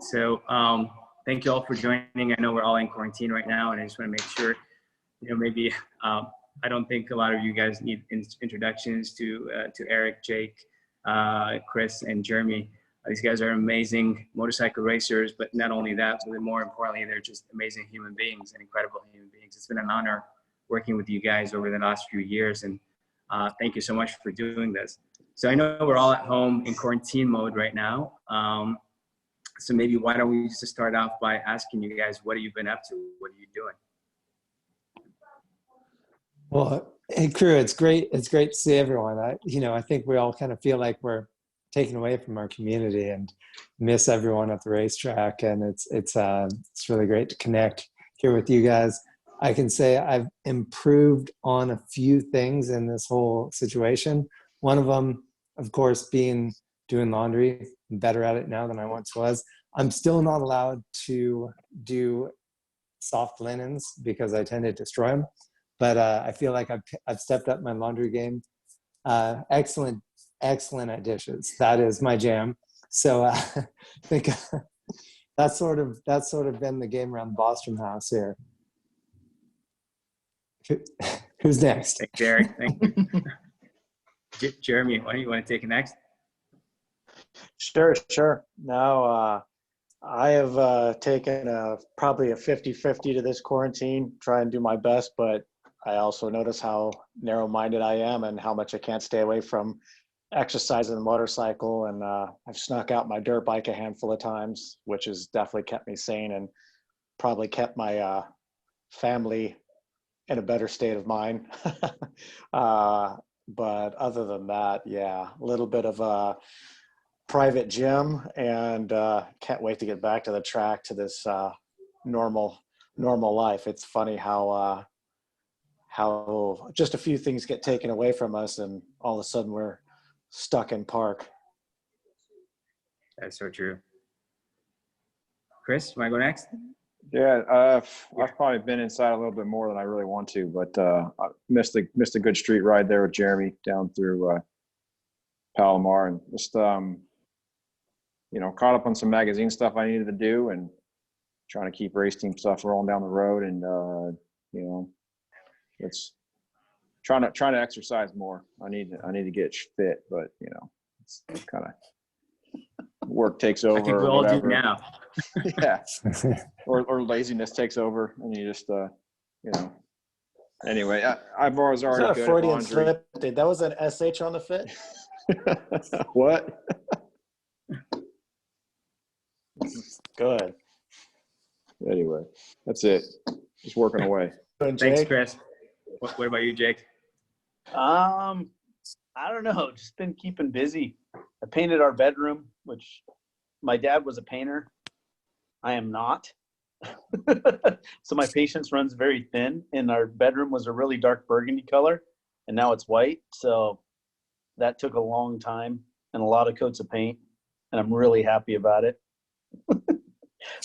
So thank you all for joining. I know we're all in quarantine right now, and I just want to make sure, maybe I don't think a lot of you guys need introductions to Eric, Jake, Chris, and Jeremy. These guys are amazing motorcycle racers, but not only that, but more importantly, they're just amazing human beings and incredible human beings. It's been an honor working with you guys over the last few years, and thank you so much for doing this. So I know we're all at home in quarantine mode right now. So maybe why don't we just start off by asking you guys, what have you been up to? What are you doing? Well, hey crew, it's great to see everyone. I think we all kind of feel like we're taken away from our community and miss everyone at the racetrack. And it's really great to connect here with you guys. I can say I've improved on a few things in this whole situation. One of them, of course, being doing laundry. I'm better at it now than I once was. I'm still not allowed to do soft linens because I tend to destroy them. But I feel like I've stepped up my laundry game. Excellent at dishes. That is my jam. So I think that's sort of been the game around the Bostrom house here. Who's next? Thanks, Eric. Thank you. Jeremy, why don't you want to take it next? Sure. Now, I have taken probably a 50-50 to this quarantine, try and do my best, but I also notice how narrow-minded I am and how much I can't stay away from exercising the motorcycle. And I've snuck out my dirt bike a handful of times, which has definitely kept me sane and probably kept my family in a better state of mind. But other than that, yeah, a little bit of a private gym, and can't wait to get back to the track, to this normal life. It's funny how just a few things get taken away from us and all of a sudden we're stuck in park. That's so true. Chris, you want to go next? Yeah, I've probably been inside a little bit more than I really want to, but I missed a good street ride there with Jeremy down through Palomar, and just caught up on some magazine stuff I needed to do, and trying to keep race team stuff rolling down the road, and it's trying to exercise more. I need to get fit, but it's kind of work takes over. I think we all do now. Yeah, or laziness takes over, and you just Anyway, I've always already was that a Freudian laundry. slip? That was an SH on the fit. What? Good. Anyway, that's it. Just working away. Thanks, Chris. What about you, Jake? I don't know. Just been keeping busy. I painted our bedroom, which my dad was a painter. I am not. So my patience runs very thin, and our bedroom was a really dark burgundy color, and now it's white. So that took a long time and a lot of coats of paint, and I'm really happy about it.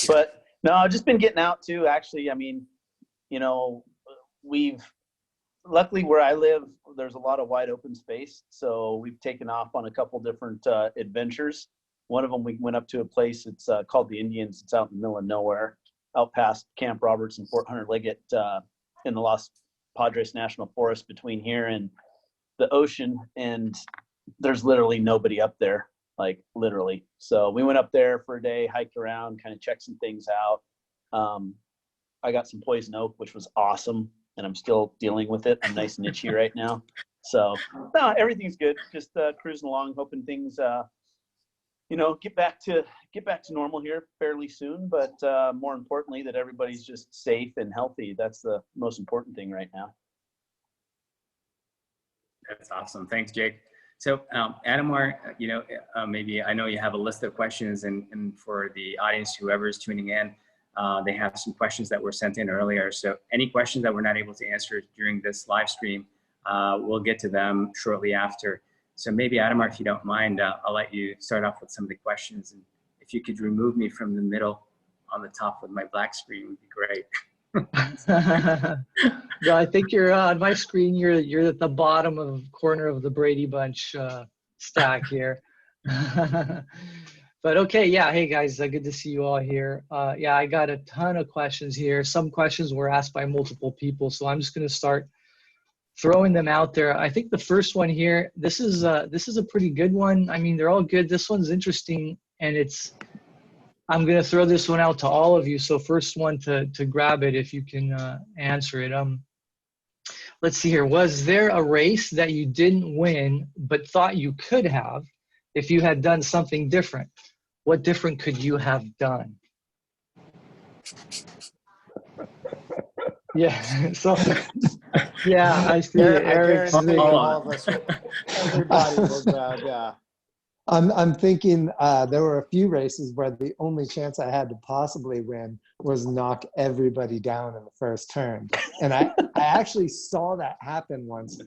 But no, I've just been getting out too. Actually, I mean, luckily where I live, there's a lot of wide open space. So we've taken off on a couple different adventures. One of them, we went up to a place, it's called the Indians. It's out in the middle of nowhere, out past Camp Roberts and Fort Hunter Liggett in the Los Padres National Forest between here and the ocean. And there's literally nobody up there, like literally. So we went up there for a day, hiked around, kind of checked some things out. I got some poison oak, which was awesome, and I'm still dealing with it. I'm nice and itchy right now. So no, everything's good. Just cruising along, hoping things get back to normal here fairly soon. But more importantly, that everybody's just safe and healthy. That's the most important thing right now. That's awesome. Thanks, Jake. So Adamar, maybe I know you have a list of questions, and for the audience, whoever's tuning in, they have some questions that were sent in earlier. So any questions that we're not able to answer during this live stream, we'll get to them shortly after. So maybe Adamar, if you don't mind, I'll let you start off with some of the questions. And if you could remove me from the middle on the top with my black screen would be great. No, I think you're on my screen. You're at the bottom corner of the Brady Bunch stack here. But okay, yeah. Hey guys, good to see you all here. Yeah, I got a ton of questions here. Some questions were asked by multiple people, so I'm just going to start throwing them out there. I think the first one here, this is a pretty good one. I mean, they're all good. This one's interesting, and I'm going to throw this one out to all of you. So first one to grab it, if you can answer it. Let's see here. Was there a race that you didn't win but thought you could have if you had done something different? What different could you have done? Yeah. So yeah, I see it. I Eric's guarantee thinking. all of us, everybody will grab, yeah. I'm thinking there were a few races where the only chance I had to possibly win was knock everybody down in the first turn. And I actually saw that happen once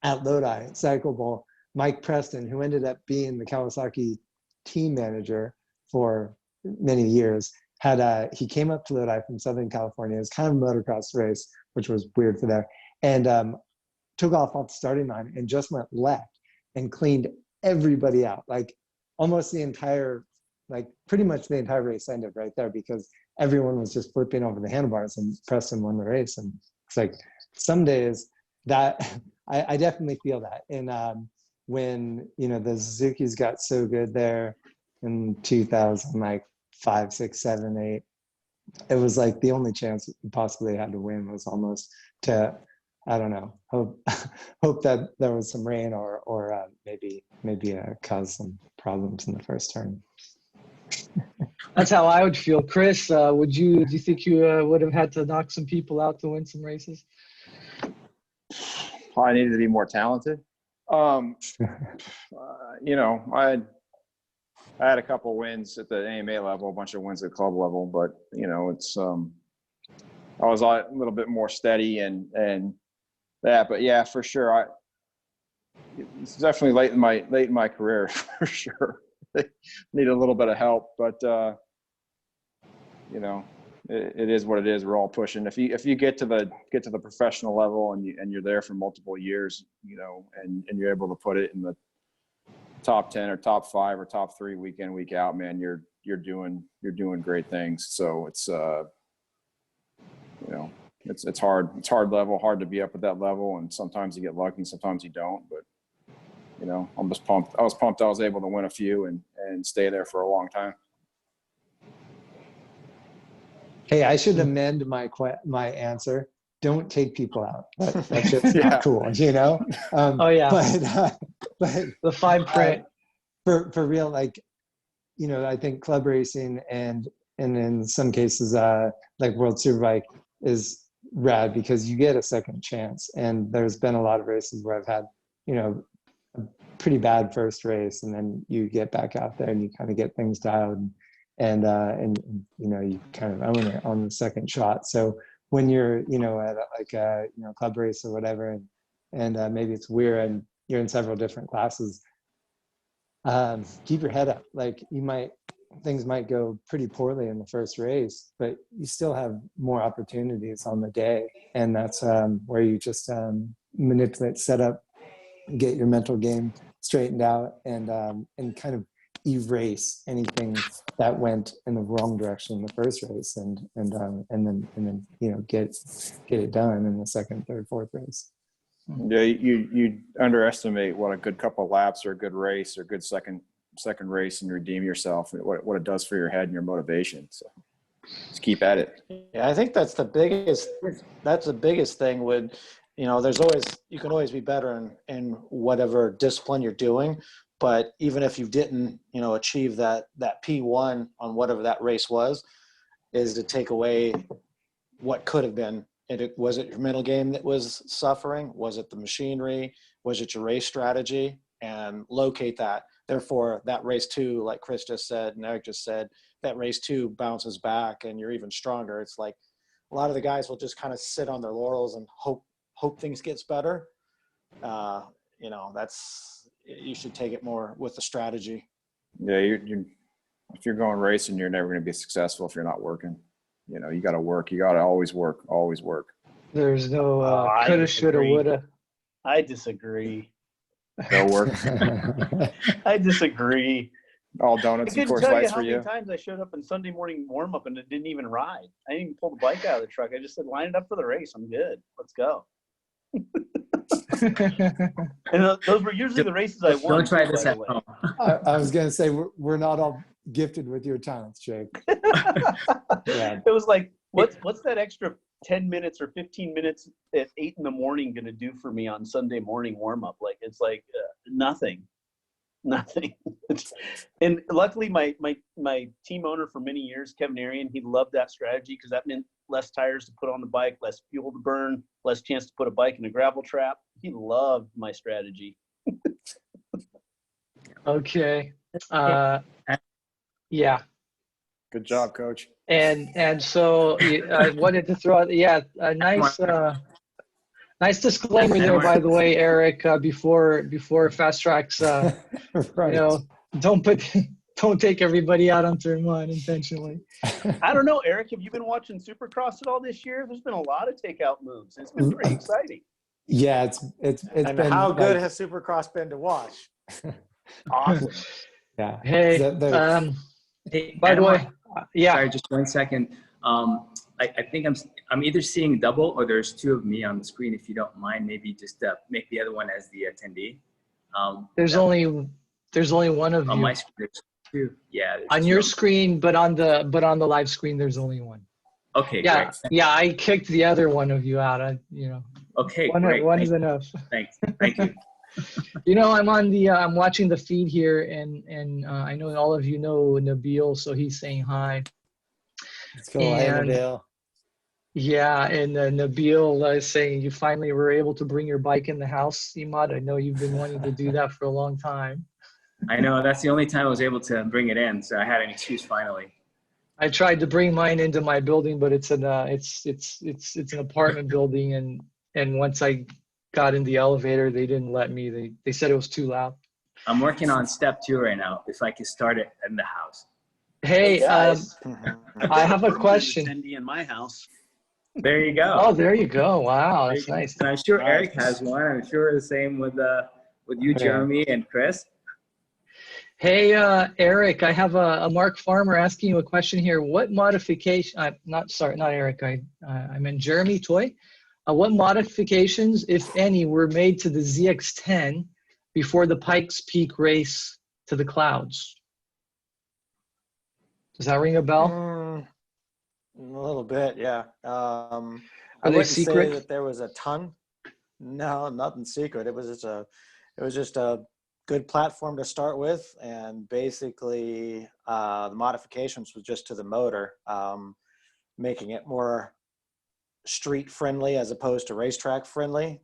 at Lodi Cycle Bowl. Mike Preston, who ended up being the Kawasaki team manager for many years, he came up to Lodi from Southern California. It was kind of a motocross race, which was weird for there, and took off the starting line and just went left and cleaned everybody out. Like almost pretty much the entire race ended right there because everyone was just flipping over the handlebars, and Preston won the race. And it's like some days that I definitely feel that. And when the Suzuki's got so good there in 2005, 6, 7, 8, it was like the only chance you possibly had to win was almost to, I don't know, hope that there was some rain or maybe cause some problems in the first turn. That's how I would feel. Chris, do you think you would have had to knock some people out to win some races? I needed to be more talented. I had a couple wins at the AMA level, a bunch of wins at club level, but it's I was a little bit more steady and that. But yeah, for sure, it's definitely late in my career for sure. Need a little bit of help, but it is what it is. We're all pushing. If you get to the professional level and you're there for multiple years, and you're able to put it in the top 10 or top 5 or top 3 week in, week out, man, you're doing great things. So it's it's hard. It's hard level, hard to be up at that level, and sometimes you get lucky, sometimes you don't. But I'm just pumped. I was pumped I was able to win a few and stay there for a long time. Hey, I should amend my answer. Don't take people out. That's just not cool, Oh yeah. But the fine print. For real, I think club racing and in some cases like World Superbike is rad because you get a second chance. And there's been a lot of races where I've had a pretty bad first race, and then you get back out there and you kind of get things dialed, and you kind of own it on the second shot. So when you're at a club race or whatever, and maybe it's weird and you're in several different classes, keep your head up. Like things might go pretty poorly in the first race, but you still have more opportunities on the day, and that's where you just manipulate setup, get your mental game straightened out, and kind of erase anything that went in the wrong direction in the first race, and then get it done in the second, third, fourth race. Yeah, you underestimate what a good couple of laps or a good race or a good second race and redeem yourself, and what it does for your head and your motivation. So just keep at it. Yeah, I think that's the biggest thing with, you can always be better in whatever discipline you're doing. But even if you didn't, achieve that P1 on whatever that race was, is to take away what could have been. Was it your mental game that was suffering? Was it the machinery? Was it your race strategy? And locate that. Therefore, that race 2, like Chris just said and Eric just said, that race 2 bounces back and you're even stronger. It's like a lot of the guys will just kind of sit on their laurels and hope things gets better. You should take it more with the strategy. Yeah, if you're going racing, you're never going to be successful if you're not working. You got to work. You got to always work. Always work. There's no coulda, shoulda, woulda. I disagree. Go work. I disagree. All I donuts and couldn't Coors tell you Lights how for many you. times I showed up in Sunday morning warm up and it didn't even ride. I didn't even pull the bike out of the truck. I just said, line it up for the race. I'm good. Let's go. And those were usually the races I won. Don't try too, this by at the way. home. I was going to say, we're not all gifted with your talents, Jake. Yeah. It was like, what's that extra 10 minutes or 15 minutes at 8 in the morning going to do for me on Sunday morning warm up? Like, it's like nothing. And luckily my team owner for many years, Kevin Arian, he loved that strategy because that meant less tires to put on the bike, less fuel to burn, less chance to put a bike in a gravel trap. He loved my strategy. Okay. Yeah. Good job, Coach. And so I wanted to throw out, a nice disclaimer there, by the way, Eric, before Fast Tracks, Right. don't take everybody out on turn one intentionally. I don't know, Eric, have you been watching Supercross at all this year? There's been a lot of takeout moves. It's been pretty exciting. Yeah, it's And been how good like, has Supercross been to watch? Awesome. yeah. Hey, Hey, by the Adam, way, yeah. Sorry, just 1 second. I think I'm either seeing double or there's two of me on the screen. If you don't mind, maybe just make the other one as the attendee. There's only one of on you my screen. There's two. Yeah. There's on two your of them. screen, but on the live screen, there's only one. Okay. Yeah, Great. yeah. I kicked the other one of you out. Okay. One Great. is enough. Thanks. Thank you. I'm watching the feed here, and I know all of you know Nabil, so he's saying hi. Let's go, hey, And- Nabil. Yeah, and Nabil is saying you finally were able to bring your bike in the house, Imad. I know you've been wanting to do that for a long time. I know that's the only time I was able to bring it in, so I had an excuse finally. I tried to bring mine into my building, but it's an apartment building, and once I got in the elevator, they didn't let me. They said it was too loud. I'm working on step 2 right now. If I can start it in the house. Hey, guys. I have a question. Attendee in my house. There you go. Oh, there you go. Wow, that's nice. And I'm sure Nice. Eric has one. I'm sure the same with you, Jeremy, and Chris. Hey, Eric, I have a Mark Farmer asking you a question here. What modification, not Eric, I meant Jeremy Toy. What modifications, if any, were made to the ZX10 before the Pikes Peak race to the clouds? Does that ring a bell? A little bit, yeah. I Are they wouldn't secret? say that there was a ton. No, nothing secret. It was just a good platform to start with, and basically the modifications was just to the motor, making it more street friendly as opposed to racetrack friendly.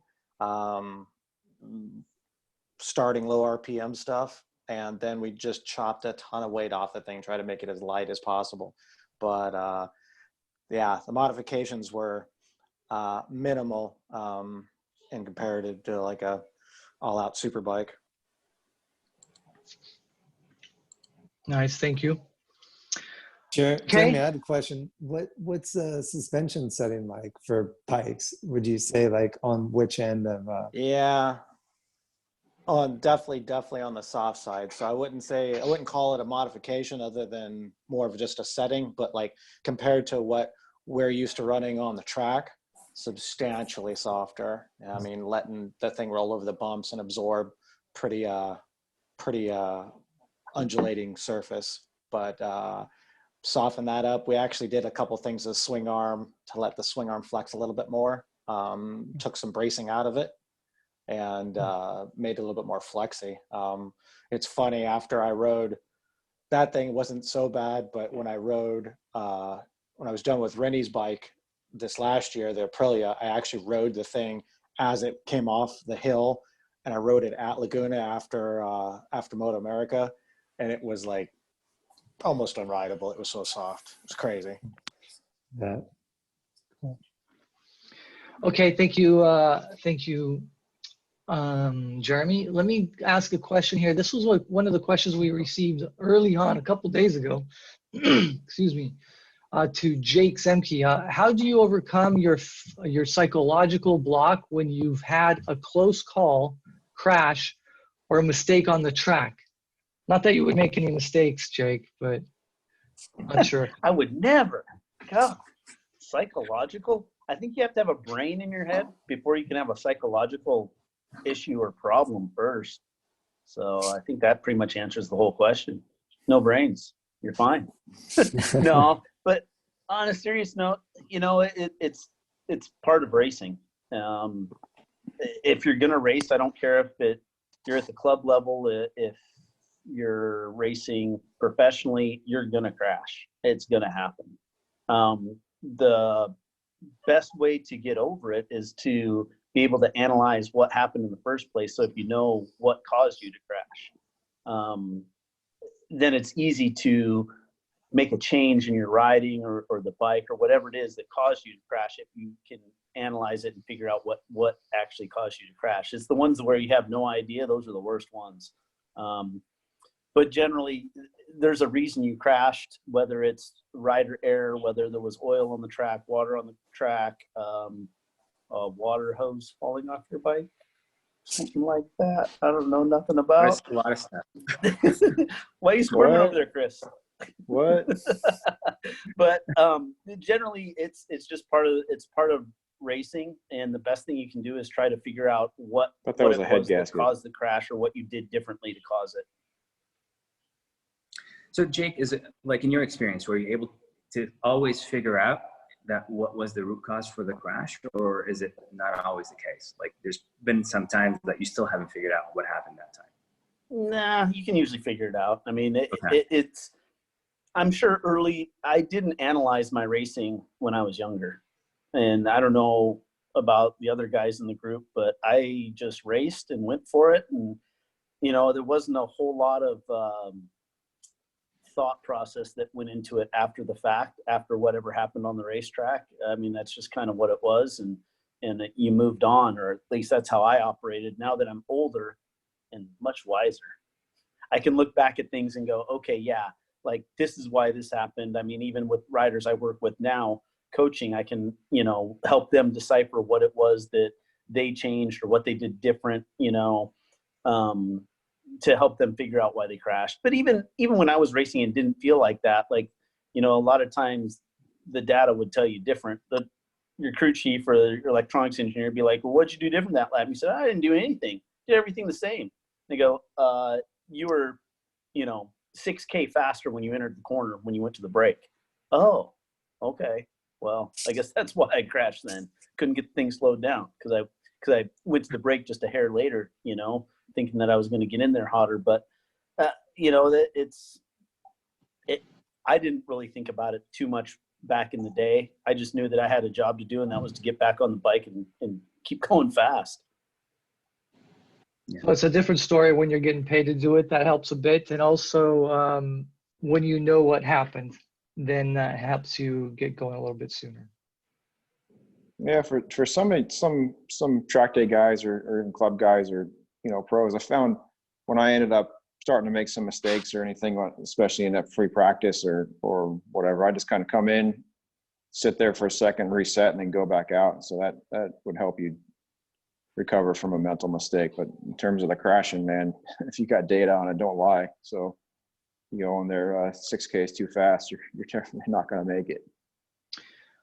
Starting low RPM stuff, and then we just chopped a ton of weight off the thing, try to make it as light as possible. But yeah, the modifications were minimal in comparative to like a all-out super bike. Nice, thank you. Jeremy, I had a question. What's the suspension setting like for Pikes? Would you say like on which end of? Yeah, definitely on the soft side. So I wouldn't call it a modification other than more of just a setting, but like compared to what we're used to running on the track, substantially softer. I mean, letting the thing roll over the bumps and absorb pretty undulating surface, but soften that up. We actually did a couple things to the swing arm to let the swing arm flex a little bit more. Took some bracing out of it and made it a little bit more flexy. It's funny, after I rode, that thing wasn't so bad, but when I rode, when I was done with Rennie's bike this last year, the Aprilia, I actually rode the thing as it came off the hill, and I rode it at Laguna after Moto America, and it was like almost unrideable. It was so soft. It was crazy. Yeah. Okay, thank you, Jeremy. Let me ask a question here. This was one of the questions we received early on a couple days ago. Excuse me. To Jake Zemke. How do you overcome your psychological block when you've had a close call, crash, or a mistake on the track? Not that you would make any mistakes, Jake, but I'm sure. I would never. God, psychological? I think you have to have a brain in your head before you can have a psychological issue or problem first. So I think that pretty much answers the whole question. No brains, you're fine. No, but on a serious note, you know, it's part of racing. If you're gonna race, I don't care if you're at the club level. If you're racing professionally, you're gonna crash. It's gonna happen. The best way to get over it is to be able to analyze what happened in the first place. So if you know what caused you to crash, then it's easy to make a change in your riding or the bike or whatever it is that caused you to crash if you can analyze it and figure out what actually caused you to crash. It's the ones where you have no idea. Those are the worst ones. But generally, there's a reason you crashed, whether it's rider error, whether there was oil on the track, water on the track, a water hose falling off your bike, something like that. I don't know nothing about. A lot of stuff. Why are you squirming What? over there, Chris? What? But generally, it's just part of racing, and the best thing you can do is try to figure out what Thought that was a head that gasket. caused the crash or what you did differently to cause it. So Jake, is it like in your experience, were you able to always figure out that what was the root cause for the crash, or is it not always the case? Like there's been some times that you still haven't figured out what happened that time. Nah, you can usually figure it out. I mean, Okay. it's. I'm sure early. I didn't analyze my racing when I was younger, and I don't know about the other guys in the group, but I just raced and went for it, and you know, there wasn't a whole lot of thought process that went into it after the fact, after whatever happened on the racetrack. I mean, that's just kind of what it was, and you moved on, or at least that's how I operated. Now that I'm older and much wiser, I can look back at things and go, okay, yeah, like this is why this happened. I mean, even with riders I work with now, coaching, I can, you know, help them decipher what it was that they changed or what they did different, you know, to help them figure out why they crashed. But even when I was racing and didn't feel like that, like, you know, a lot of times the data would tell you different. Your crew chief or your electronics engineer would be like, well, what'd you do different that lap? You said, I didn't do anything. Did everything the same. They go, you were, you know, 6K faster when you entered the corner when you went to the brake. Oh, okay. Well, I guess that's why I crashed then. Couldn't get things slowed down because I went to the brake just a hair later, you know, thinking that I was going to get in there hotter. But, you know, that I didn't really think about it too much back in the day. I just knew that I had a job to do, and that was to get back on the bike and keep going fast. So it's a different story when you're getting paid to do it. That helps a bit. And also when you know what happened, then that helps you get going a little bit sooner. Yeah, for some track day guys or even club guys or, you know, pros, I found when I ended up starting to make some mistakes or anything, especially in that free practice or whatever, I just kind of come in, sit there for a second, reset, and then go back out. So that would help you recover from a mental mistake. But in terms of the crashing, man, if you got data on it, don't lie. So you go in there 6K is too fast, you're definitely not going to make it.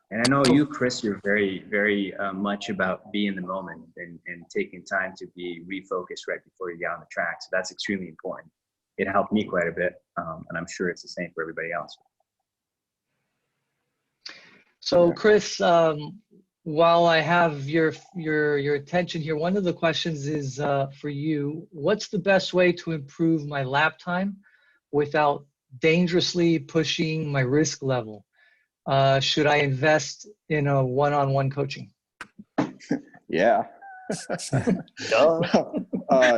And I know you, Chris, you're very, very much about being in the moment and taking time to be refocused right before you get on the track. So that's extremely important. It helped me quite a bit, and I'm sure it's the same for everybody else. So, Chris, while I have your attention here, one of the questions is for you. What's the best way to improve my lap time without dangerously pushing my risk level? Should I invest in a one-on-one coaching? Yeah. Duh.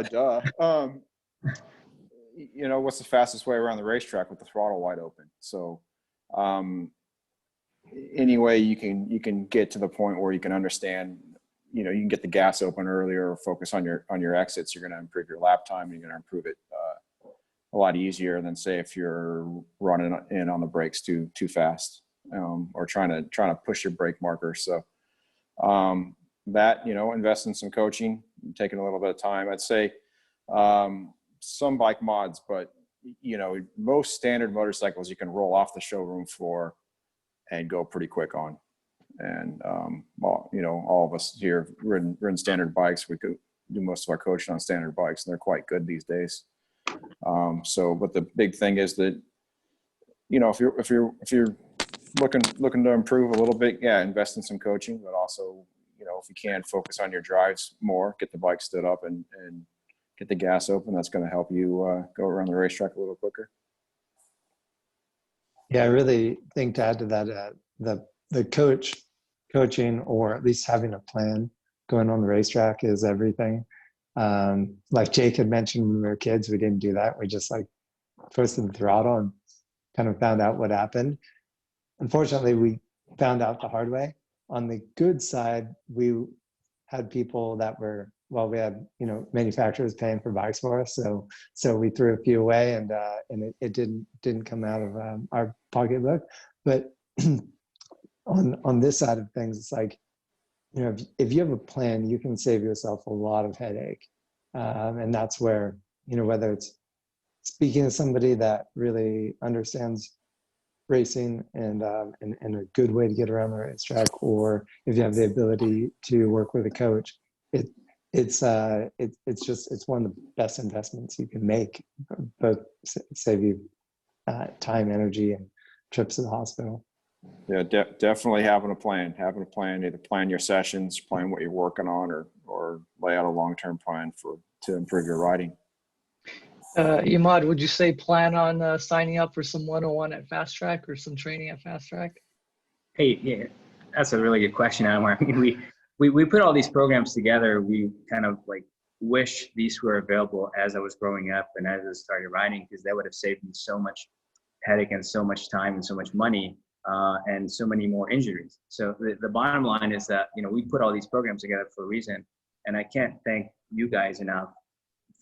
Duh. You know, what's the fastest way around the racetrack with the throttle wide open? So, any way you can get to the point where you can understand, you know, you can get the gas open earlier or focus on your exits, you're going to improve your lap time and you're going to improve it a lot easier than, say, if you're running in on the brakes too fast. Or trying to push your brake marker. So that, you know, invest in some coaching, taking a little bit of time. I'd say some bike mods, but you know, most standard motorcycles you can roll off the showroom floor and go pretty quick on. And, you know, all of us here, we're in standard bikes. We could do most of our coaching on standard bikes, and they're quite good these days. But the big thing is that, you know, if you're looking to improve a little bit, yeah, invest in some coaching, but also, you know, if you can, focus on your drives more, get the bike stood up and get the gas open. That's going to help you go around the racetrack a little quicker. Yeah, I really think to add to that, the coaching, or at least having a plan going on the racetrack is everything. Like Jake had mentioned, when we were kids, we didn't do that. We just like twisted the throttle and kind of found out what happened. Unfortunately, we found out the hard way. On the good side, we had people that were, well, we had, you know, manufacturers paying for bikes for us. So we threw a few away, and it didn't come out of our pocketbook. But on this side of things, it's like, you know, if you have a plan, you can save yourself a lot of headache. And that's where, you know, whether it's speaking to somebody that really understands racing and a good way to get around the racetrack, or if you have the ability to work with a coach, it's one of the best investments you can make, both save you time, energy, and trips to the hospital. Yeah, definitely having a plan, either plan your sessions, plan what you're working on, or lay out a long-term plan to improve your riding. Imad, would you say plan on signing up for some 101 at Fast Track or some training at Fast Track? Hey, yeah, that's a really good question, Adam. I mean, we put all these programs together. We kind of like wish these were available as I was growing up and as I started riding, because that would have saved me so much headache and so much time and so much money, and so many more injuries. So the bottom line is that, you know, we put all these programs together for a reason, and I can't thank you guys enough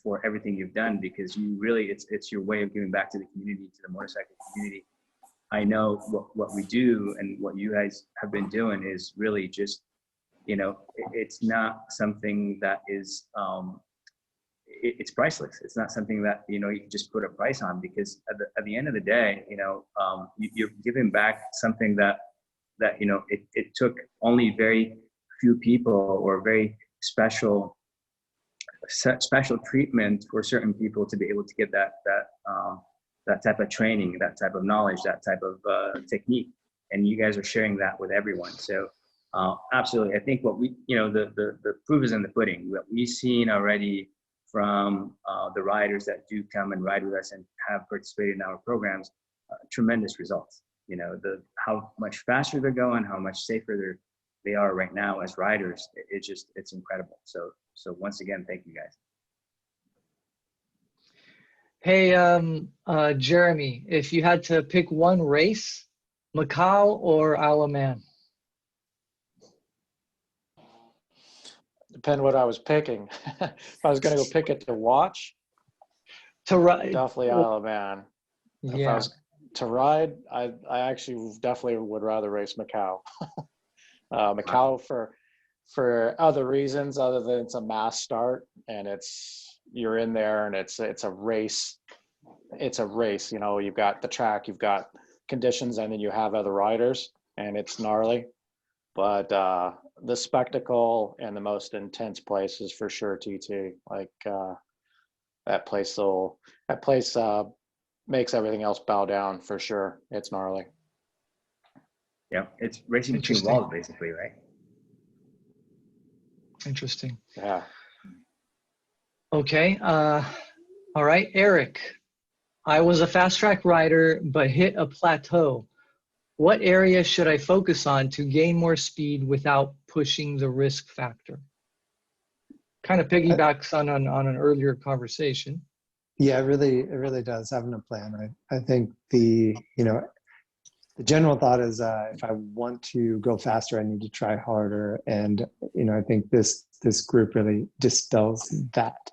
for everything you've done, because you really, it's your way of giving back to the community, to the motorcycle community. I know what we do and what you guys have been doing is really just, you know, it's not something that is, it's priceless. It's not something that, you know, you can just put a price on, because at the end of the day, you know, you're giving back something that, you know, it took only very few people, or very special treatment for certain people to be able to get that type of training, that type of knowledge, that type of technique. And you guys are sharing that with everyone. So absolutely, I think what we, you know, the proof is in the pudding. What we've seen already from the riders that do come and ride with us and have participated in our programs, tremendous results. You know, how much faster they're going, how much safer they are right now as riders. It's incredible. So once again, thank you guys. Hey, Jeremy, if you had to pick one race, Macau or Isle of Man? Depend what I was picking. If I was going to go pick it to watch, To ride? definitely Isle of Man. If I Yeah. was to ride, I actually definitely would rather race Macau. Macau for other reasons other than it's a mass start, and you're in there, and it's a race. It's a race. You know, you've got the track, you've got conditions, and then you have other riders, and it's gnarly. But the spectacle and the most intense place is for sure TT. Like that place makes everything else bow down for sure. It's gnarly. Yeah, it's racing between Interesting. walls, basically, right? Interesting. Yeah. Okay. All right, Eric. I was a fast track rider, but hit a plateau. What area should I focus on to gain more speed without pushing the risk factor? Kind of piggybacks on an earlier conversation. Yeah, it really does, having a plan. I think the general thought is if I want to go faster, I need to try harder. And, you know, I think this group really dispels that.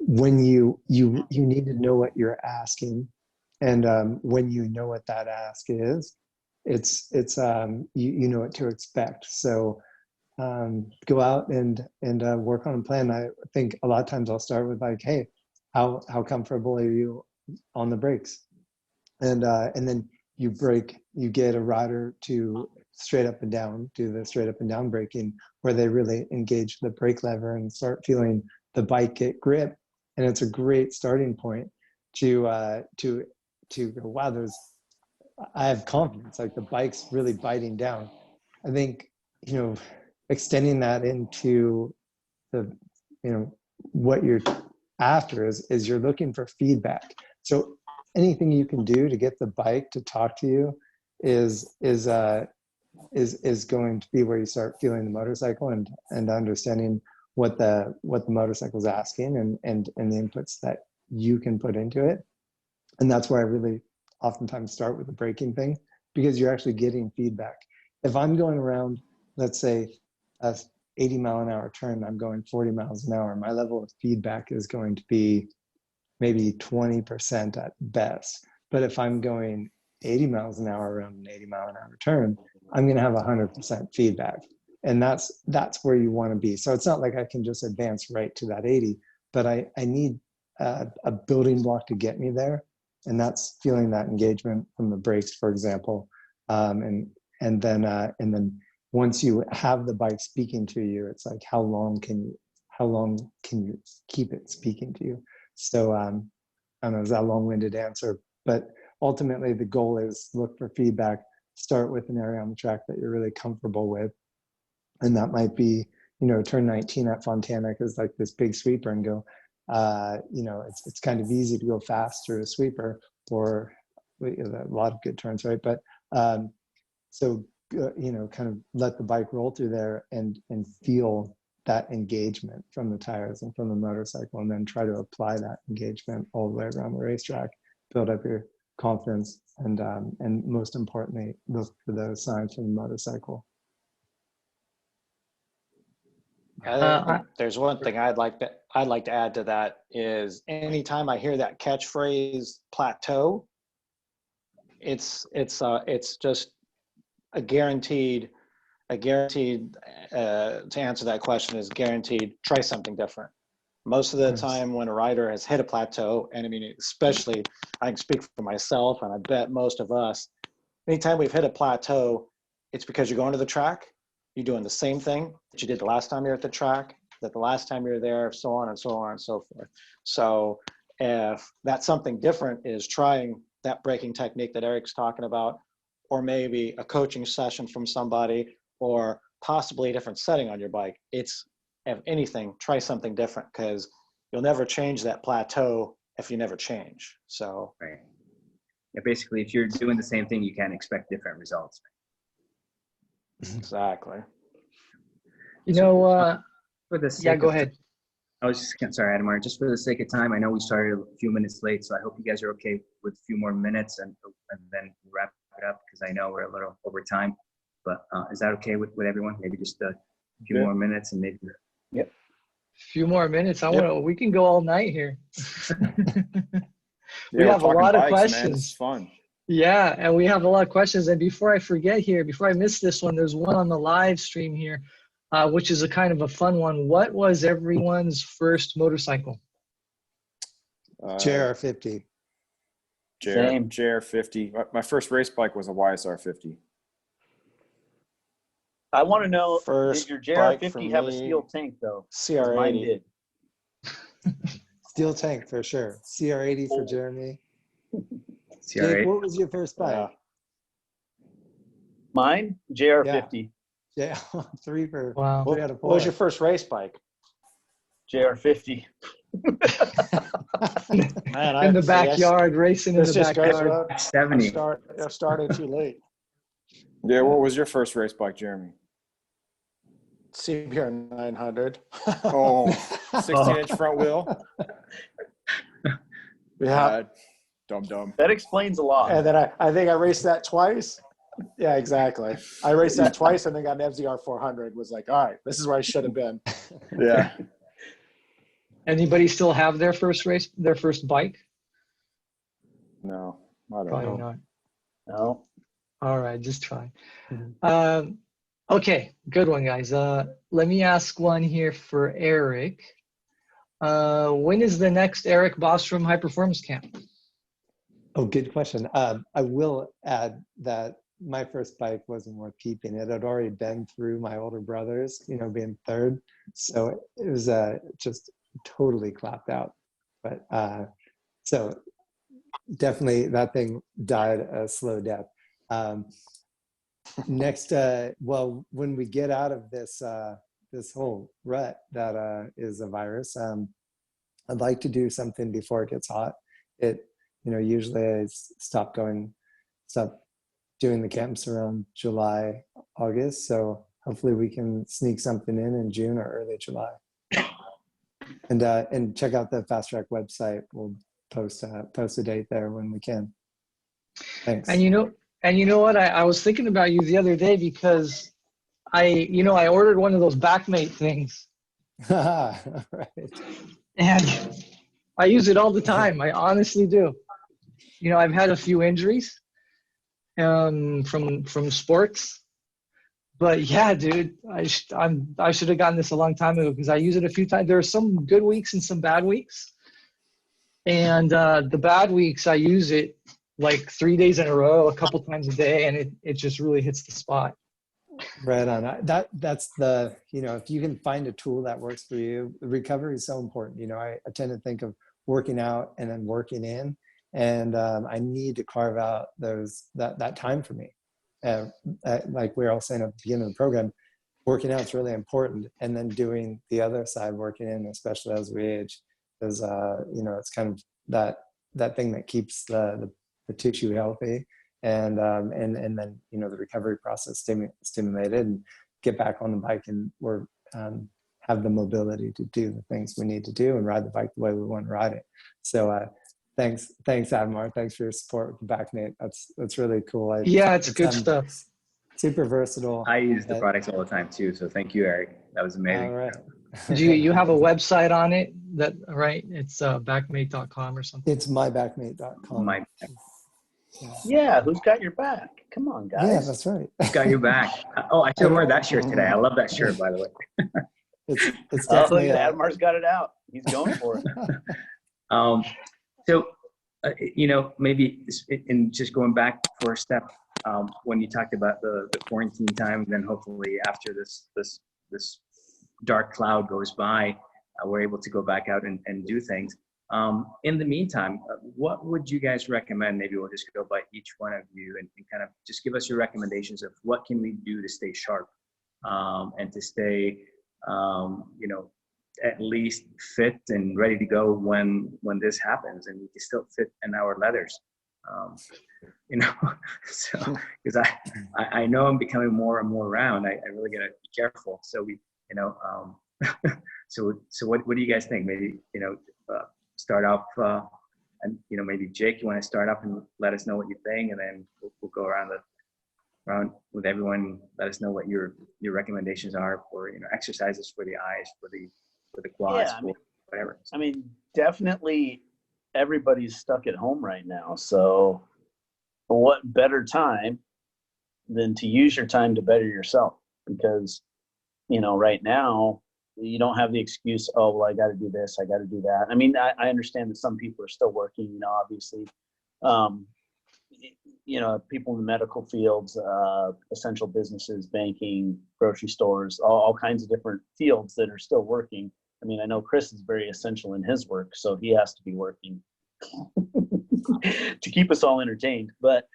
When you need to know what you're asking, and when you know what that ask is, it's you know what to expect. So go out and work on a plan. I think a lot of times I'll start with like, hey, how comfortable are you on the brakes? And then you get a rider to straight up and down, do the straight up and down braking, where they really engage the brake lever and start feeling the bike get grip. And it's a great starting point to go, wow, I have confidence, like the bike's really biting down. I think, extending that into the, what you're after is you're looking for feedback. So anything you can do to get the bike to talk to you is going to be where you start feeling the motorcycle and understanding what the motorcycle is asking and the inputs that you can put into it. And that's where I really oftentimes start with the braking thing, because you're actually getting feedback. If I'm going around, let's say, a 80-mile-an-hour turn, I'm going 40 miles an hour, my level of feedback is going to be maybe 20% at best. But if I'm going 80 miles an hour around an 80-mile-an-hour turn, I'm going to have 100% feedback. And that's where you want to be. So it's not like I can just advance right to that 80, but I need a building block to get me there. And that's feeling that engagement from the brakes, for example. And then once you have the bike speaking to you, it's like, how long can you keep it speaking to you? So I don't know, is that a long-winded answer? But ultimately the goal is look for feedback, start with an area on the track that you're really comfortable with. And that might be, turn 19 at Fontana is like this big sweeper, and go, it's kind of easy to go fast through a sweeper, or a lot of good turns, right? But kind of let the bike roll through there and feel that engagement from the tires and from the motorcycle, and then try to apply that engagement all the way around the racetrack, build up your confidence, and most importantly, look for those signs from the motorcycle. There's one thing I'd like to add to that is, anytime I hear that catchphrase plateau, it's just a guaranteed to answer that question is guaranteed, try something different. Most of the time when a rider has hit a plateau, and I mean, especially, I can speak for myself, and I bet most of us, anytime we've hit a plateau, it's because you're going to the track, you're doing the same thing that you did the last time you're at the track, that the last time you're there, so on and so on and so forth. So if that's something different, is trying that braking technique that Eric's talking about, or maybe a coaching session from somebody, or possibly a different setting on your bike. It's, if anything, try something different, because you'll never change that plateau if you never change. So right. Yeah, basically, if you're doing the same thing, you can't expect different results. Exactly. For the sake go of, ahead. I was just sorry, Adamar. Just for the sake of time, I know we started a few minutes late, so I hope you guys are okay with a few more minutes, and then wrap it up, because I know we're a little over time. But is that okay with everyone? Maybe just a few more minutes, and maybe. Yep. A few more minutes. We can go all night here. We have a lot of bikes, questions. Man. This is fun. Yeah, and we have a lot of questions. And before I forget here, before I miss this one, there's one on the live stream here, which is a kind of a fun one. What was everyone's first motorcycle? JR50. Same. JR50. My first race bike was a YSR 50. I want to know, First did your bike JR50 for have a me, steel tank though? CR80. Mine did. Steel tank for sure. CR80 for Jeremy. CR8. Jake, what was your first bike? Yeah. Mine, JR50. Yeah, three out of What four. was your first race bike? JR50. Man, In the backyard, racing in This the just goes backyard. about, 70. I started too late. Yeah, what was your first race bike, Jeremy? CBR 900. Oh, 16-inch front wheel. Yeah. Dumb. That explains a lot. And then I think I raced that twice. Yeah, exactly. I raced that twice and then got an FZR 400. Was like, all right, this is where I should have been. Yeah. Anybody still have their first bike? No, I don't Probably know. not. No. All right, just try. Okay, good one, guys. Let me ask one here for Eric. When is the next Eric Bostrom High Performance Camp? Oh, good question. I will add that my first bike wasn't worth keeping. It had already been through my older brothers, being third. So it was just totally clapped out. But so definitely that thing died a slow death. Next, well, when we get out of this this whole rut that is a virus, I'd like to do something before it gets hot. Usually I stop doing the camps around July, August. So hopefully we can sneak something in June or early July. And check out the Fast Track website. We'll post a date there when we can. Thanks. And you know what? I was thinking about you the other day because I ordered one of those backmate things. Right. And I use it all the time. I honestly do. I've had a few injuries from sports. But yeah, dude, I should have gotten this a long time ago because I use it a few times. There are some good weeks and some bad weeks. And the bad weeks, I use it like 3 days in a row, a couple times a day, and it just really hits the spot. Right on. That's the, if you can find a tool that works for you, recovery is so important. I tend to think of working out and then working in, and I need to carve out that time for me. Like we were all saying at the beginning of the program, working out is really important, and then doing the other side, working in, especially as we age, is it's kind of that thing that keeps the tissue healthy, and then the recovery process stimulated, and get back on the bike and have the mobility to do the things we need to do and ride the bike the way we want to ride it. So thanks Admar, thanks for your support with the backmate. That's really cool. It's good stuff. Super versatile. I use the products all the time too, so thank you, Eric. That was amazing. All right. Do you have a website on it? Right? It's backmate.com or something. It's mybackmate.com. Yeah, who's got your back? Come on, guys. Yeah, that's right. Who's got your back? Oh, I should wear that shirt today. I love that shirt, by the way. It's definitely. Admar's got it out. He's going for it. So, maybe in just going back for a step, when you talked about the quarantine time, then hopefully after this dark cloud goes by, we're able to go back out and do things. In the meantime, what would you guys recommend? Maybe we'll just go by each one of you and kind of just give us your recommendations of what can we do to stay sharp and to stay, at least fit and ready to go when this happens, and we can still fit in our leathers. So because I know I'm becoming more and more round. I really gotta be careful. So so what do you guys think? Maybe start off and maybe Jake, you want to start up and let us know what you think, and then we'll go around with everyone. Let us know what your recommendations are for exercises for the eyes, for the quads, whatever. I mean, definitely everybody's stuck at home right now. So what better time than to use your time to better yourself? Because, right now you don't have the excuse, oh, well, I got to do this, I got to do that. I mean, I understand that some people are still working, obviously, people in the medical fields, essential businesses, banking, grocery stores, all kinds of different fields that are still working. I mean, I know Chris is very essential in his work, so he has to be working to keep us all entertained. But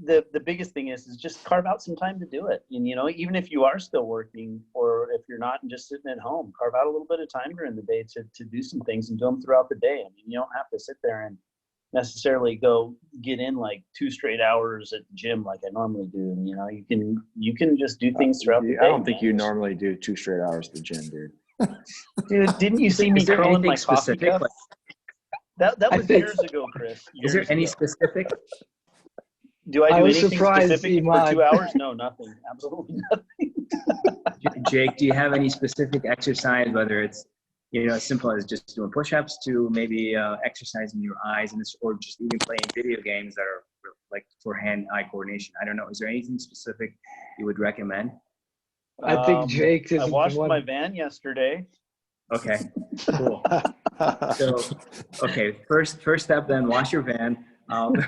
the biggest thing is just carve out some time to do it. And, even if you are still working, or if you're not and just sitting at home, carve out a little bit of time during the day to do some things and do them throughout the day. I mean, you don't have to sit there and necessarily go get in like 2 straight hours at the gym like I normally do. You can just do things throughout the day. I don't think you normally do 2 straight hours at the gym, dude. Dude, didn't you see me curling my coffee specific? cup? That was years ago, Chris. Is there any specific? Do I do anything specific for Iman. 2 hours? No, nothing. Absolutely nothing. Jake, do you have any specific exercise, whether it's as simple as just doing push-ups to maybe exercising your eyes or just even playing video games that are like for hand-eye coordination? I don't know. Is there anything specific you would recommend? I think Jake is I washed my van yesterday. Okay, cool. So, okay, first step then, wash your van.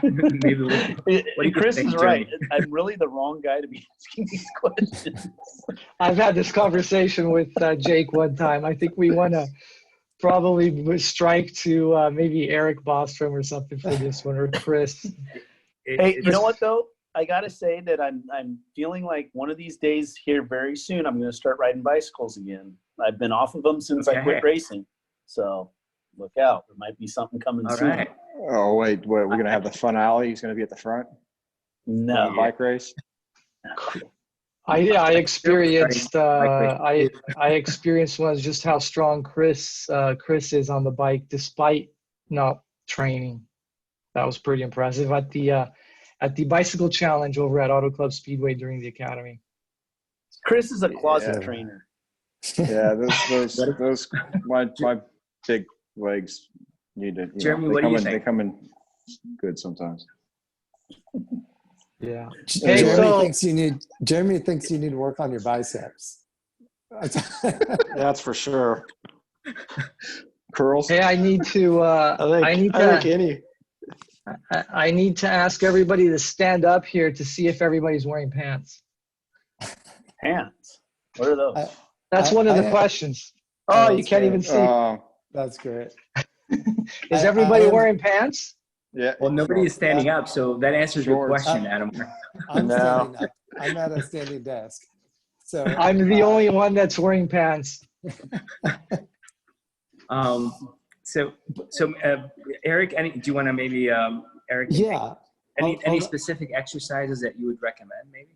Maybe what do you Chris think, is right. Jeremy? I'm really the wrong guy to be asking these questions. I've had this conversation with Jake one time. I think we want to probably strike to maybe Eric Bostrom or something for this one, or Chris. Hey, you know what though? I gotta say that I'm feeling like one of these days here very soon I'm gonna start riding bicycles again. I've been off of them since I quit Okay. racing, so look out. There might be something coming All soon. right. Oh wait, what, we're gonna have the finale. He's gonna be at the front. No, Bike race. I experienced Like, I experienced was just how strong Chris is on the bike despite not training. That was pretty impressive at the bicycle challenge over at Auto Club Speedway during the academy. Chris is a closet Yeah. trainer. Yeah, those my big legs need to. Jeremy, they what do come you in, They think? come in good sometimes. Yeah. Hey, Jeremy so- thinks you need to work on your biceps. That's for sure. Curls. Hey, I need to I need to ask everybody to stand up here to see if everybody's wearing pants. Pants. What are those? That's one of the questions. Oh, you can't even see. That's great. Is I everybody am- wearing pants? Yeah. Well, nobody is standing up, so that answers your Shorts. question, Adam. I'm No. standing up. I'm at a standing desk. So I'm the only one that's wearing pants. So Eric, do you want to maybe, Eric? yeah. Any specific exercises that you would recommend, maybe?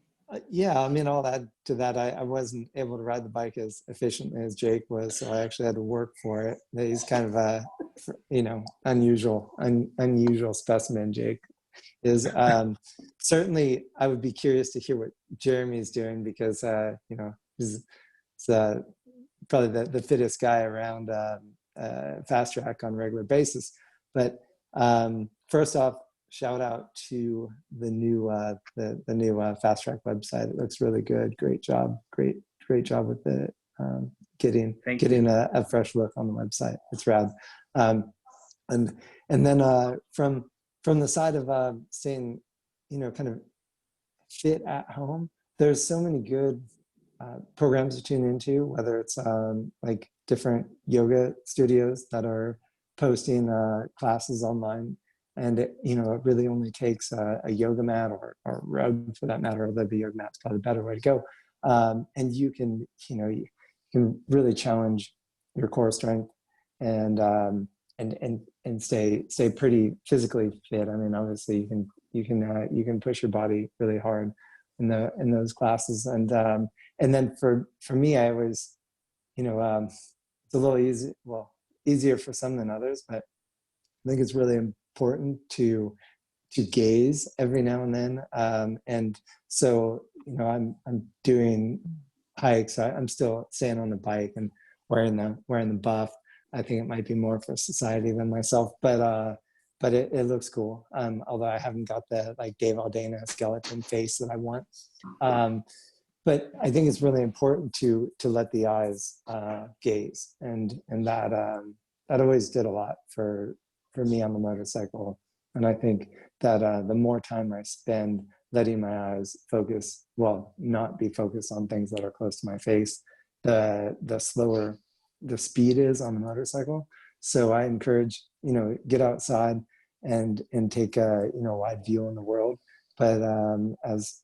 Yeah, I mean, I'll add to that. I wasn't able to ride the bike as efficiently as Jake was, so I actually had to work for it. He's kind of a, unusual specimen. Jake is. Certainly, I would be curious to hear what Jeremy's doing because he's probably the fittest guy around fast track on a regular basis. But first off, shout out to the new fast track website. It looks really good. Great job with the getting a fresh look on the website. It's rad. And then from the side of staying kind of fit at home, there's so many good programs to tune into, whether it's like different yoga studios that are posting classes online. And it really only takes a yoga mat or rug for that matter, although the yoga mat's probably the better way to go. And you can really challenge your core strength and stay pretty physically fit. I mean, obviously you can push your body really hard in those classes. And then for me, I always, it's a little easier for some than others, but I think it's really important to gaze every now and then. And so, I'm doing hikes. I'm still staying on the bike and wearing the buff. I think it might be more for society than myself, but it looks cool. Although I haven't got the like Dave Aldana skeleton face that I want. But I think it's really important to let the eyes gaze, and that always did a lot for me on the motorcycle. And I think that the more time I spend letting my eyes focus, not be focused on things that are close to my face, the slower the speed is on the motorcycle. So I encourage, get outside and take a, wide view on the world. But as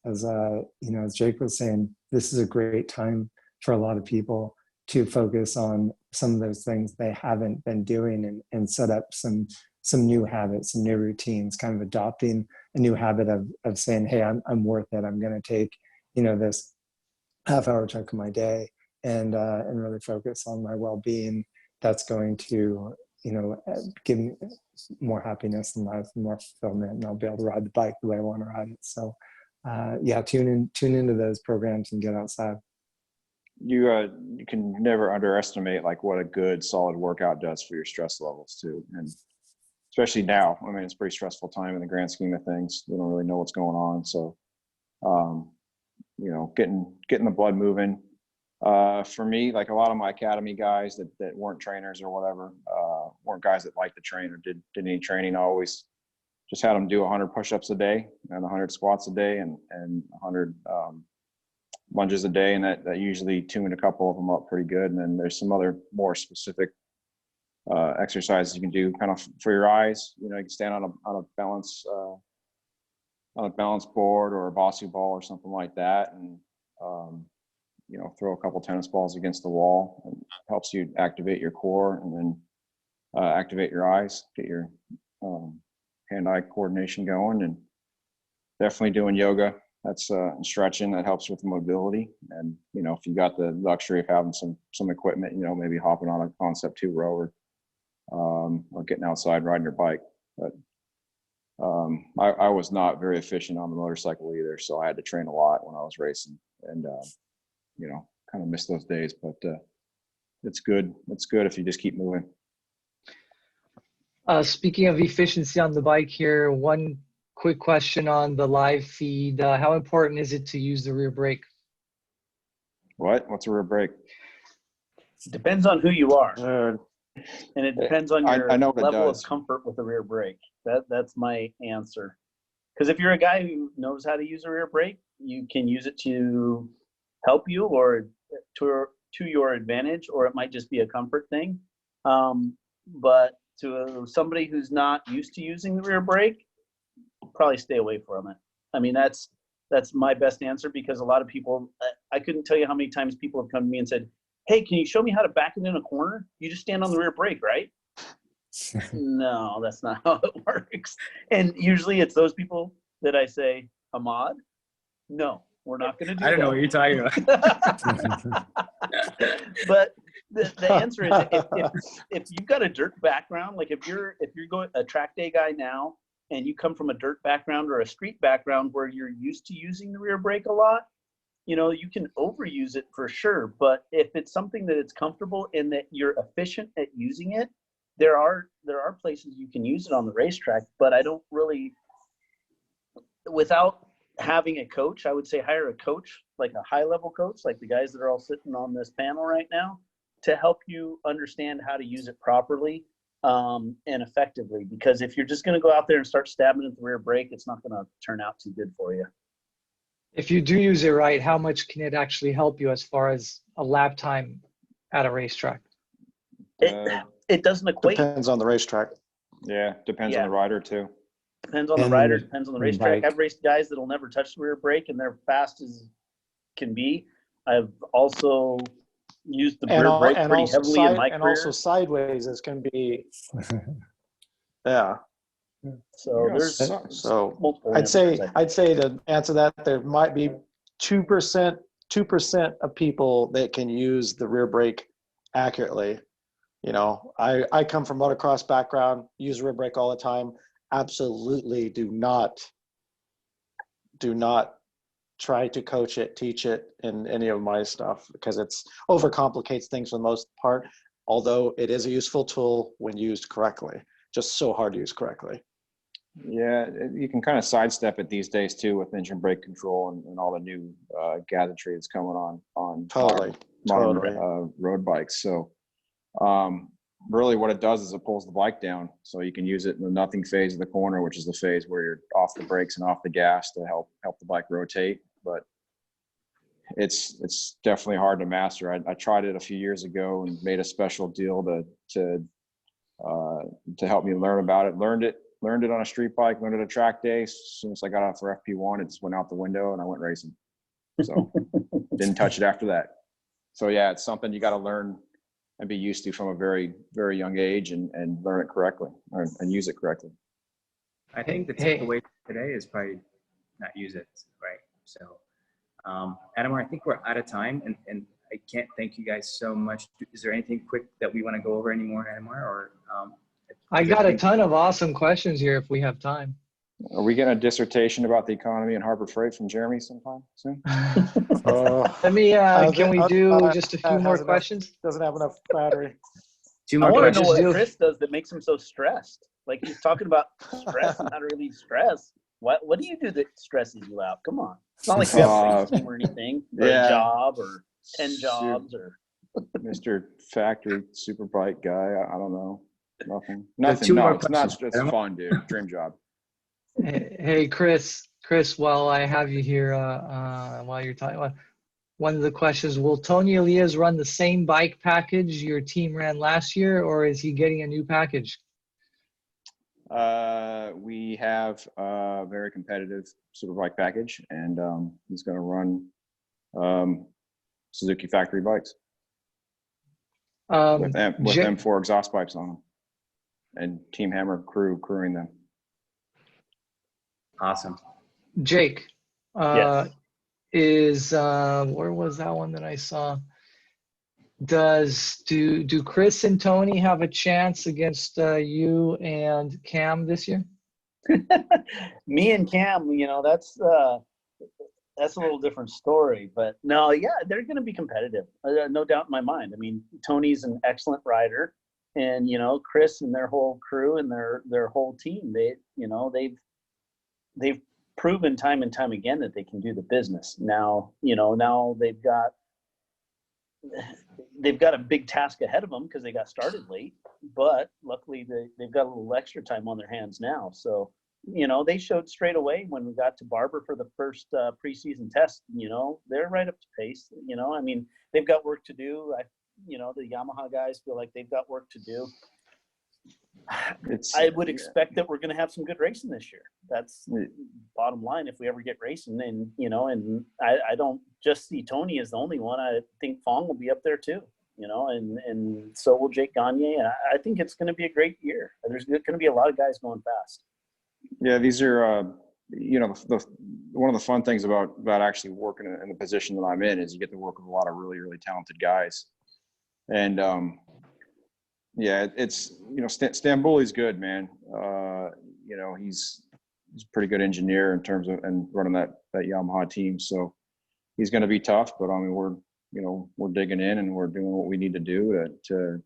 Jake was saying, this is a great time for a lot of people to focus on some of those things they haven't been doing and set up some new habits, some new routines, kind of adopting a new habit of saying, hey, I'm worth it. I'm going to take, this half-hour chunk of my day and really focus on my well-being. That's going to, give me more happiness in life, more fulfillment, and I'll be able to ride the bike the way I want to ride it. So, tune into those programs and get outside. You can never underestimate like what a good solid workout does for your stress levels too, and especially now. I mean, it's a pretty stressful time in the grand scheme of things. We don't really know what's going on, so getting the blood moving, For me, like a lot of my academy guys that weren't trainers or whatever, weren't guys that liked to train or did any training, I always just had them do 100 push-ups a day and 100 squats a day and 100 lunges a day. And that usually tuned a couple of them up pretty good. And then there's some other more specific exercises you can do kind of for your eyes. You know, you can stand on a balance board or a Bosu ball or something like that. And, you know, throw a couple tennis balls against the wall. And helps you activate your core and then activate your eyes, get your hand-eye coordination going. And definitely doing yoga. That's and stretching, that helps with mobility. And, you know, if you got the luxury of having some equipment, you know, maybe hopping on a Concept 2 row or getting outside riding your bike. But I was not very efficient on the motorcycle either, so I had to train a lot when I was racing, and you know, kind of missed those days. But it's good. It's good if you just keep moving. Speaking of efficiency on the bike here, one quick question on the live feed. How important is it to use the rear brake? What's a rear brake? Depends on who you are. And it depends on your I know level of comfort with the rear brake. That's my answer. Because if you're a guy who knows how to use a rear brake, you can use it to help you or to your advantage, or it might just be a comfort thing. But to somebody who's not used to using the rear brake, probably stay away from it. I mean, that's my best answer, because a lot of people, I couldn't tell you how many times people have come to me and said, hey, can you show me how to back it in a corner? You just stand on the rear brake, right? No, that's not how it works. And usually it's those people that I say, Ahmad, no, we're not going to do that. I don't know what you're talking about. But the answer is, if you've got a dirt background, like if you're going a track day guy now, and you come from a dirt background or a street background where you're used to using the rear brake a lot, you know, you can overuse it for sure. But if it's something that it's comfortable and that you're efficient at using it, there are places you can use it on the racetrack. But I don't really, without having a coach, I would say hire a coach, like a high level coach, like the guys that are all sitting on this panel right now, to help you understand how to use it properly and effectively. Because if you're just going to go out there and start stabbing at the rear brake, it's not going to turn out too good for you. If you do use it right, how much can it actually help you as far as a lap time at a racetrack? It doesn't equate. Depends on the racetrack. Yeah, depends on the rider too. Depends on the rider, depends on the racetrack. I've raced guys that'll never touch the rear brake and they're fast as can be. I've also used the rear brake pretty heavily in my career. And also sideways as can be. Yeah. So there's multiple I'd say to answer that, there might be 2% of people that can use the rear brake accurately. You know, I come from motocross background, use rear brake all the time. Absolutely do not try to coach it, teach it in any of my stuff, because it's overcomplicates things for the most part, although it is a useful tool when used correctly. Just so hard to use correctly. Yeah, you can kind of sidestep it these days too with engine brake control and all the new gadgetry that's coming on modern road bikes. So really what it does is it pulls the bike down, so you can use it in the nothing phase of the corner, which is the phase where you're off the brakes and off the gas to help the bike rotate. But it's definitely hard to master. I tried it a few years ago and made a special deal to help me learn about it. Learned it on a street bike, learned it a track day. As soon as I got off for FP1, it just went out the window and I went racing. So didn't touch it after that. So yeah, it's something you got to learn and be used to from a very, very young age and learn it correctly and use it correctly. I think the takeaway today is probably not use it, right? So Adamar, I think we're out of time, and I can't thank you guys so much. Is there anything quick that we want to go over anymore, Adamar? Or I got a ton of awesome questions here if we have time. Are we getting a dissertation about the economy and Harbor Freight from Jeremy sometime soon? Let me, can we do just a few more questions? Doesn't have enough battery. Two more I want to questions. know what Chris does that makes him so stressed. Like, he's talking about stress and how to relieve stress. What do you do that stresses you out? Come on. It's not like you have a team or anything, or a job or 10 jobs or Mr. Factory super bike guy. I don't know. Nothing. two No, more it's not. questions. It's fun, dude. Dream job. Hey, Chris, while I have you here, while you're talking, one of the questions, will Tony Elias run the same bike package your team ran last year, or is he getting a new package? We have a very competitive super bike package, and he's going to run Suzuki factory bikes with M4 exhaust pipes on them, and Team Hammer crewing them. Awesome. Jake, Yes. where was that one that I saw? Do Chris and Tony have a chance against you and Cam this year? Me and Cam, that's a little different story. But no, yeah, they're going to be competitive. No doubt in my mind. I mean, Tony's an excellent rider, and Chris and their whole crew and their whole team. They've proven time and time again that they can do the business. Now they've got a big task ahead of them because they got started late, but luckily they've got a little extra time on their hands now. So, they showed straight away when we got to Barber for the first preseason test, they're right up to pace. I mean, they've got work to do. The Yamaha guys feel like they've got work to do. I would expect that we're going to have some good racing this year. That's bottom line. If we ever get racing, and and I don't just see Tony as the only one. I think Fong will be up there too. And so will Jake Gagne. I think it's going to be a great year. There's going to be a lot of guys going fast. Yeah, these are one of the fun things about actually working in the position that I'm in is you get to work with a lot of really, really talented guys, and yeah, it's Stambuli's good, man. He's a pretty good engineer in terms of and running that Yamaha team. So he's going to be tough, but I mean we're digging in and we're doing what we need to do to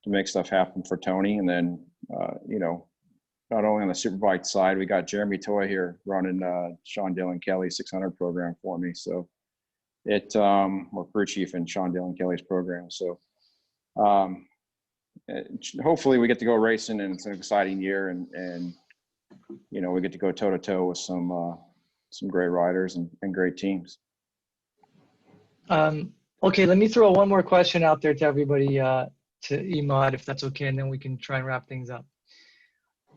make stuff happen for Tony. And then not only on the superbike side, we got Jeremy Toy here running Sean Dillon Kelly's 600 program for me. So we're crew chief in Sean Dillon Kelly's program. So. Hopefully we get to go racing and it's an exciting year and we get to go toe to toe with some great riders and great teams. Okay, let me throw one more question out there to everybody, to Emad, if that's okay, and then we can try and wrap things up.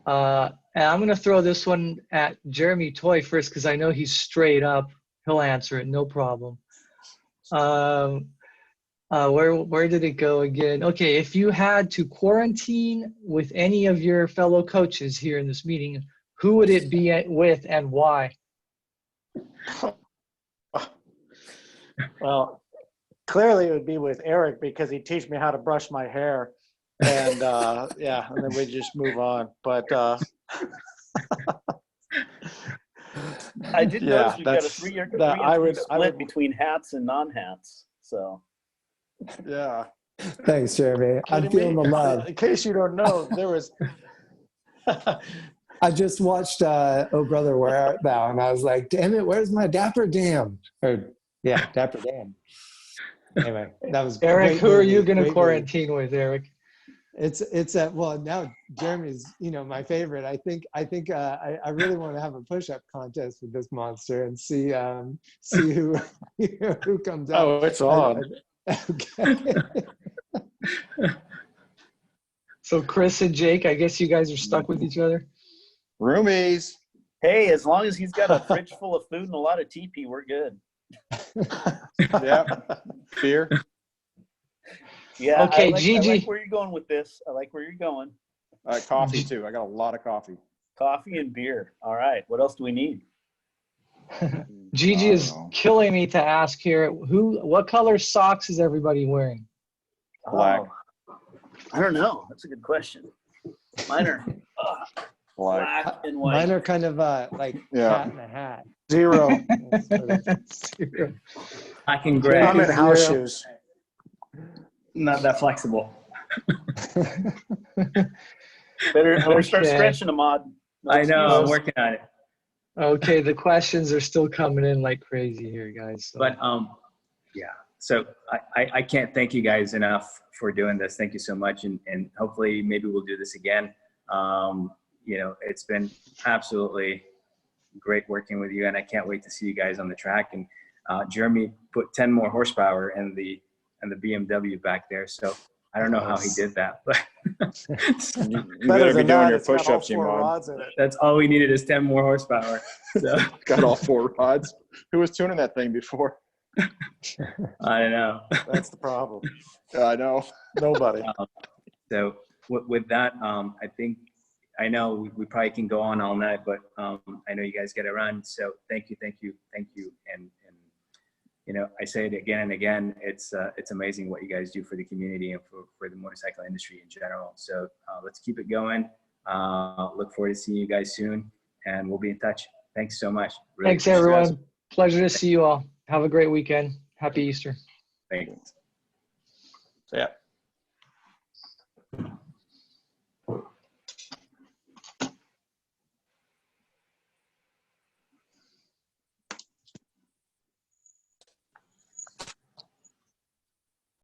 And I'm going to throw this one at Jeremy Toy first because I know he's straight up. He'll answer it, no problem. Where did it go again? Okay, if you had to quarantine with any of your fellow coaches here in this meeting, who would it be with and why? Well, clearly it would be with Eric because he'd teach me how to brush my hair, and and then we'd just move on. But I did notice we've got a three-year split between hats and non-hats. So. Yeah. Thanks, Jeremy. I'm feeling the love. In case you don't know, there was. I just watched Oh Brother, Where Art Thou? And I was like, damn it, where's my Dapper Dan? Dapper Dan. Anyway, that was Eric, who are you going to quarantine with, Eric? It's well, now Jeremy's, my favorite. I think I really want to have a push-up contest with this monster and see who who comes out. Oh, it's on. Okay. So Chris and Jake, I guess you guys are stuck with each other. Roomies. Hey, as long as he's got a fridge full of food and a lot of TP, we're good. Yeah. Beer. Yeah. Okay, I Gigi. like where you're going with this. I like where you're going. Coffee too. I got a lot of coffee. Coffee and beer. All right. What else do we need? Gigi is killing me to ask here. What color socks is everybody wearing? Black. Oh, I don't know. That's a good question. Mine are black and white. Mine are kind of like hat and a hat. Zero. Zero. I can grab. I'm in house shoes. Not that flexible. Better start stretching them, Ahmad. I know. I'm working on it. Okay, the questions are still coming in like crazy here, guys. So. But yeah, So I can't thank you guys enough for doing this. Thank you so much. And hopefully maybe we'll do this again. You know, it's been absolutely great working with you, and I can't wait to see you guys on the track. And Jeremy put 10 more horsepower in the BMW back there. So I don't know how he did that, but You Better better be than doing that, your it's got all push-ups, 4 Iman. rods in it. that's all we needed is 10 more horsepower. So Got all 4 rods. Who was tuning that thing before? I don't know. That's the problem. Yeah, I know. Nobody. So with that, I know we probably can go on all night, but I know you guys got to run. So thank you. And you know, I say it again and again. It's amazing what you guys do for the community and for the motorcycle industry in general. So let's keep it going. Look forward to seeing you guys soon, and we'll be in touch. Thanks so much. Really Thanks, appreciate it. everyone. Pleasure to see you all. Have a great weekend. Happy Easter. Thanks. So, yeah.